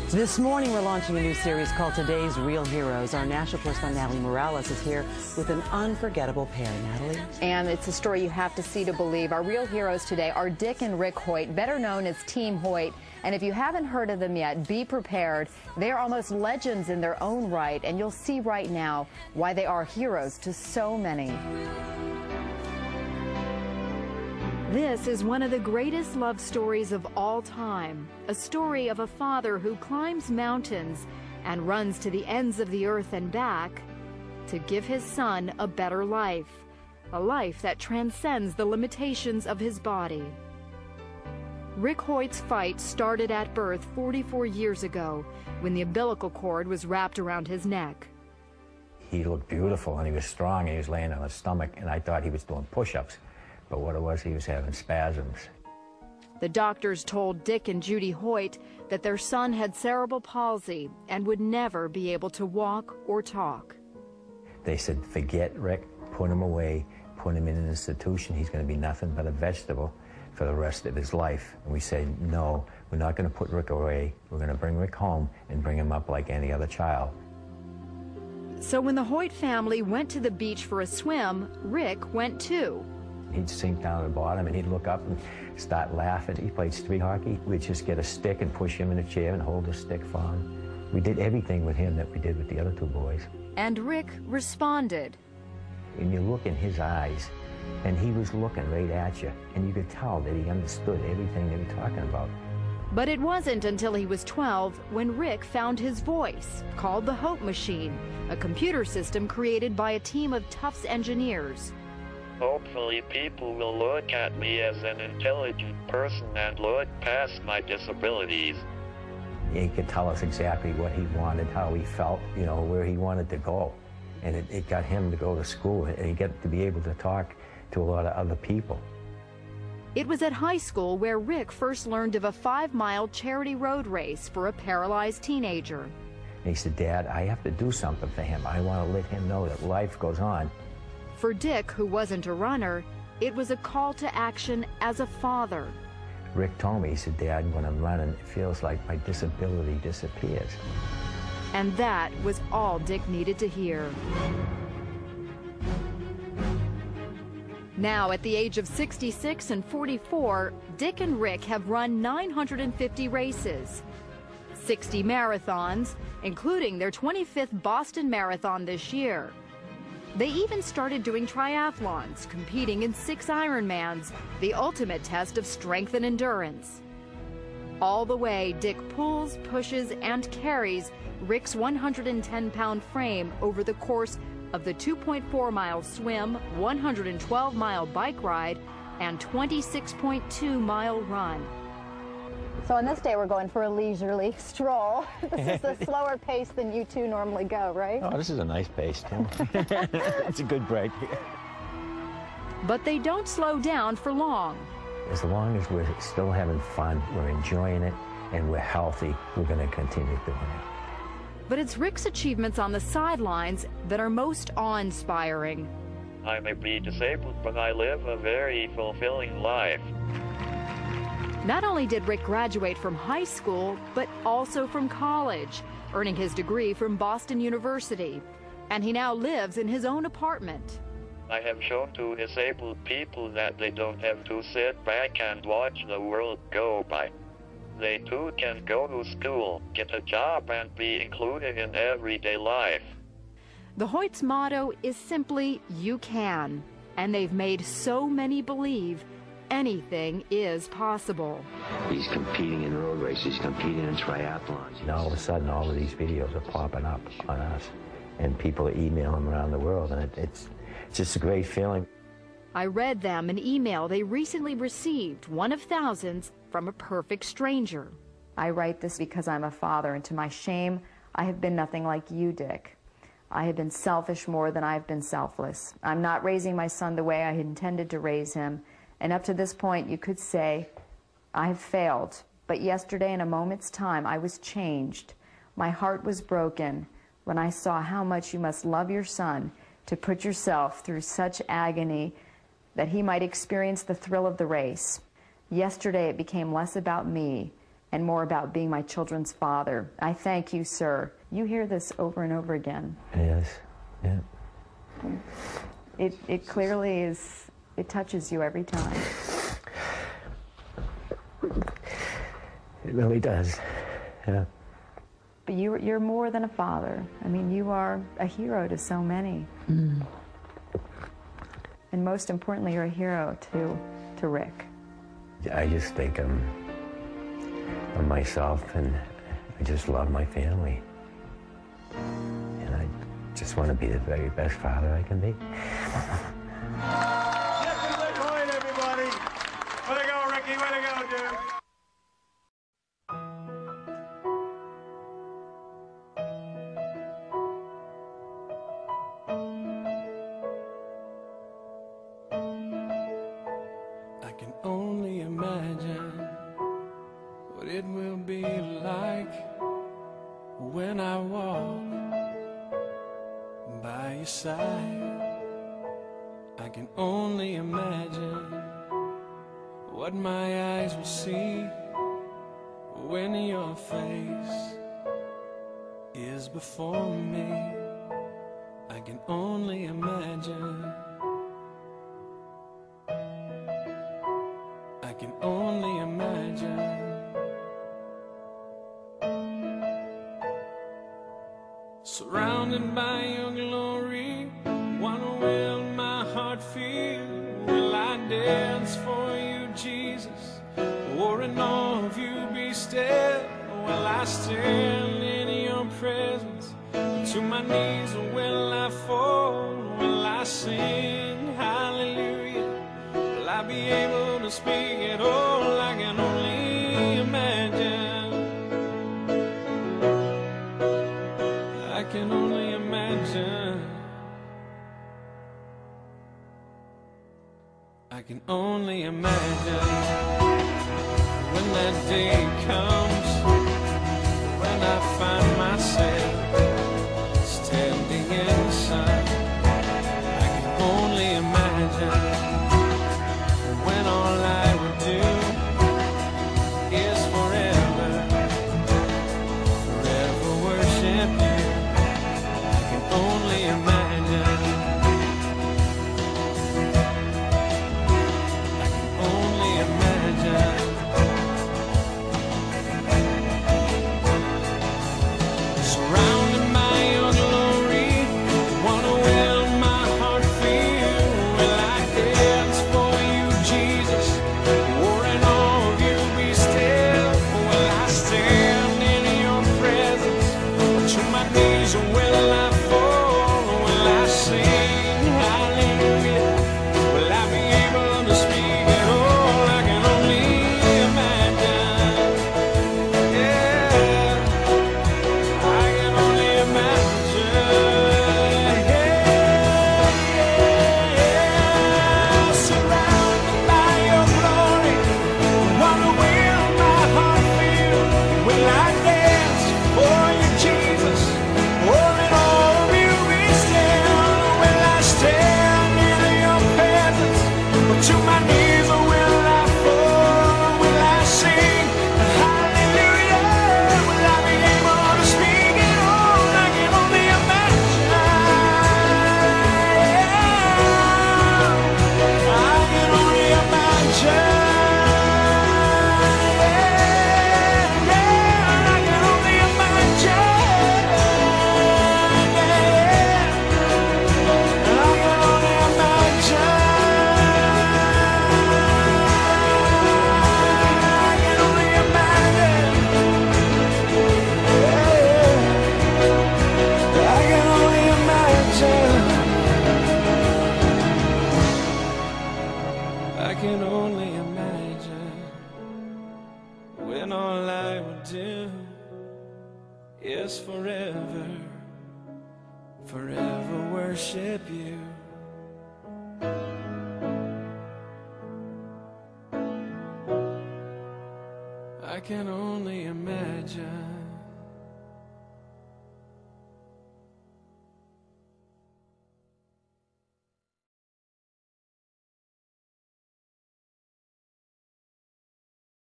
This morning, we're launching a new series called Today's Real Heroes. Our national correspondent, Natalie Morales, is here with an unforgettable pair. Natalie? And it's a story you have to see to believe. Our real heroes today are Dick and Rick Hoyt, better known as Team Hoyt. And if you haven't heard of them yet, be prepared. They are almost legends in their own right, and you'll see right now why they are heroes to so many. This is one of the greatest love stories of all time, a story of a father who climbs mountains and runs to the ends of the earth and back to give his son a better life, a life that transcends the limitations of his body. Rick Hoyt's fight started at birth 44 years ago when the umbilical cord was wrapped around his neck. He looked beautiful and he was strong and he was laying on his stomach, and I thought he was doing push-ups. But what it was, he was having spasms. The doctors told Dick and Judy Hoyt that their son had cerebral palsy and would never be able to walk or talk. They said, forget Rick, put him away, put him in an institution. He's going to be nothing but a vegetable for the rest of his life. And we said, no, we're not going to put Rick away. We're going to bring Rick home and bring him up like any other child. So when the Hoyt family went to the beach for a swim, Rick went too. He'd sink down to the bottom and he'd look up and start laughing. He played street hockey. We'd just get a stick and push him in a chair and hold the stick for him. We did everything with him that we did with the other two boys. And Rick responded. And you look in his eyes, and he was looking right at you, and you could tell that he understood everything they were talking about. But it wasn't until he was 12 when Rick found his voice, called the Hope Machine, a computer system created by a team of Tufts engineers. Hopefully people will look at me as an intelligent person and look past my disabilities. He could tell us exactly what he wanted, how he felt, you know, where he wanted to go. And it got him to go to school, and he got to be able to talk to a lot of other people. It was at high school where Rick first learned of a 5-mile charity road race for a paralyzed teenager. And he said, Dad, I have to do something for him. I want to let him know that life goes on. For Dick, who wasn't a runner, it was a call to action as a father. Rick told me, he said, Dad, when I'm running, it feels like my disability disappears. And that was all Dick needed to hear. Now, at the age of 66 and 44, Dick and Rick have run 950 races, 60 marathons, including their 25th Boston Marathon this year. They even started doing triathlons, competing in 6 Ironmans, the ultimate test of strength and endurance. All the way, Dick pulls, pushes, and carries Rick's 110-pound frame over the course of the 2.4-mile swim, 112-mile bike ride, and 26.2-mile run. So on this day, we're going for a leisurely stroll. This is a slower pace than you two normally go, right? Oh, this is a nice pace, too. It's a good break. But they don't slow down for long. As long as we're still having fun, we're enjoying it, and we're healthy, we're going to continue doing it. But it's Rick's achievements on the sidelines that are most awe-inspiring. I may be disabled, but I live a very fulfilling life. Not only did Rick graduate from high school, but also from college, earning his degree from Boston University. And he now lives in his own apartment. I have shown to disabled people that they don't have to sit back and watch the world go by. They too can go to school, get a job, and be included in everyday life. The Hoyt's motto is simply, you can. And they've made so many believe anything is possible. He's competing in road races, competing in triathlons. And all of a sudden, all of these videos are popping up on us, and people are emailing around the world, and it's just a great feeling. I read them an email they recently received, one of thousands, from a perfect stranger. I write this because I'm a father, and to my shame, I have been nothing like you, Dick. I have been selfish more than I've been selfless. I'm not raising my son the way I had intended to raise him, and up to this point, you could say, I have failed. But yesterday, in a moment's time, I was changed. My heart was broken when I saw how much you must love your son to put yourself through such agony that he might experience the thrill of the race. Yesterday, it became less about me and more about being my children's father. I thank you, sir. You hear this over and over again. Yes, yeah. It clearly is, it touches you every time. It really does, yeah. But you're more than a father. I mean, you are a hero to so many. Mm. And most importantly, you're a hero to Rick. I just think of myself, and I just love my family. And I just want to be the very best father I can be. Hoyt, everybody. Way to go, Ricky. Way to go, dude. I can only imagine what it will be like when I walk by your side. I can only imagine what my eyes will see when your face is before me. I can only imagine. I can only imagine. Surrounded by your glory, what will my heart feel? Will I dance for you, Jesus? Or in awe of you be still? Will I stand in your presence? To my knees will I fall? Will I sing hallelujah? Will I be able to speak at all? I can only imagine. I can only imagine. I can only imagine when that day comes, when I find myself standing in the sun. I can only imagine when all I would do is forever, forever worship you. I can only imagine. I can only imagine. Surrounded by your glory, what will my heart feel? Will I dance for you, Jesus? Or in awe of you be still? Will I stand in your presence? To my knees will I fall? Will I sing hallelujah? Will I be able to speak at all? I can only imagine. Yeah, I can only imagine. Yeah, surrounded by your glory, what will my heart feel? Will I dance for you, Jesus? Or in all of you be still? Will I stand in your presence? Or to my knees will I fall? Will I sing hallelujah? Will I be able to speak at all? I can only imagine. I can only imagine. I can only imagine. I can only imagine. I can only imagine. I can only imagine. I can only imagine when all I would do is forever, forever worship you. I can only imagine.